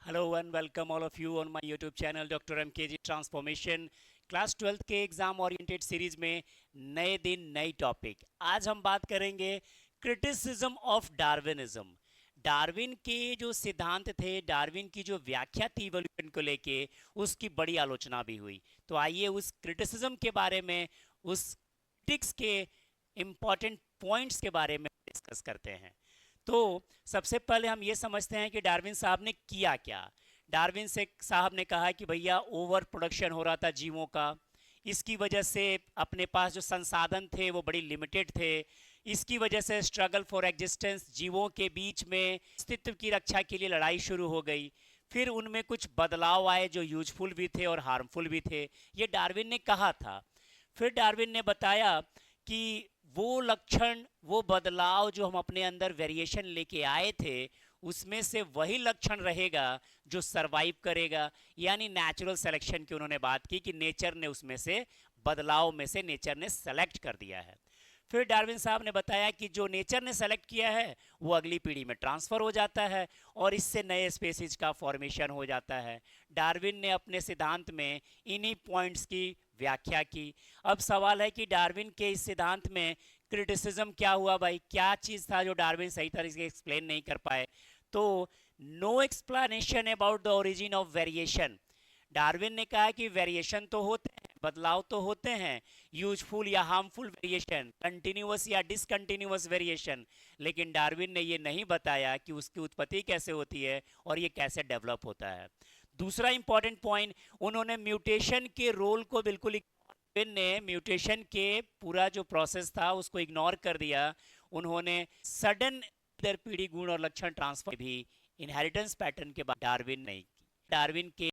Hello and welcome all of you on my YouTube channel Dr. MKG Transformation class 12th के exam oriented series में नए दिन नई topic. आज हम बात करेंगे क्रिटिसिज्म ऑफ डार्विनिज्म। डार्विन के जो सिद्धांत थे, डार्विन की जो व्याख्या थी इवोल्यूशन को लेके, उसकी बड़ी आलोचना भी हुई। तो आइए उस क्रिटिसिज्म के बारे में, उस क्रिटिक्स के इंपॉर्टेंट पॉइंट्स के बारे में डिस्कस करते हैं। तो सबसे पहले हम ये समझते हैं कि डार्विन साहब ने किया क्या। डार्विन से साहब ने कहा कि भैया ओवर प्रोडक्शन हो रहा था जीवों का, इसकी वजह से अपने पास जो संसाधन थे वो बड़ी लिमिटेड थे, इसकी वजह से स्ट्रगल फॉर एग्जिस्टेंस, जीवों के बीच में अस्तित्व की रक्षा के लिए लड़ाई शुरू हो गई। फिर उनमें कुछ बदलाव आए जो यूजफुल भी थे और हार्मफुल भी थे, ये डार्विन ने कहा था। फिर डार्विन ने बताया कि वो लक्षण, वो बदलाव जो हम अपने अंदर वेरिएशन लेके आए थे, उसमें से वही लक्षण रहेगा जो सरवाइव करेगा। यानी नेचुरल सिलेक्शन की उन्होंने बात की कि नेचर ने उसमें से, बदलाव में से नेचर ने सेलेक्ट कर दिया है। फिर डार्विन साहब ने बताया कि जो नेचर ने सेलेक्ट किया है वो अगली पीढ़ी में ट्रांसफ़र हो जाता है और इससे नए स्पेसीज का फॉर्मेशन हो जाता है। डार्विन ने अपने सिद्धांत में इन्हीं पॉइंट्स की व्याख्या की। अब सवाल है कि डार्विन के इस सिद्धांत में क्रिटिसिज्म क्या हुआ भाई, क्या चीज़ था जो डार्विन सही तरीके से एक्सप्लेन नहीं कर पाए। तो no explanation about the origin of variation. Darwin ने कहा कि वेरिएशन तो होते हैं, बदलाव तो होते हैं, यूजफुल या हार्मफुल वेरिएशन, कंटिन्यूअस या डिसकंटिन्यूअस वेरिएशन, लेकिन डार्विन ने ये नहीं बताया कि उसकी उत्पत्ति कैसे होती है और ये कैसे डेवलप होता है। दूसरा इंपॉर्टेंट पॉइंट, उन्होंने म्यूटेशन के रोल को बिल्कुल, डार्विन ने म्यूटेशन के पूरा जो प्रोसेस था उसको इग्नोर कर दिया। उन्होंने सडन इधर पीढ़ी गुण और लक्षण ट्रांसफर भी इनहेरिटेंस पैटर्न के बाद डार्विन नहीं की। डार्विन के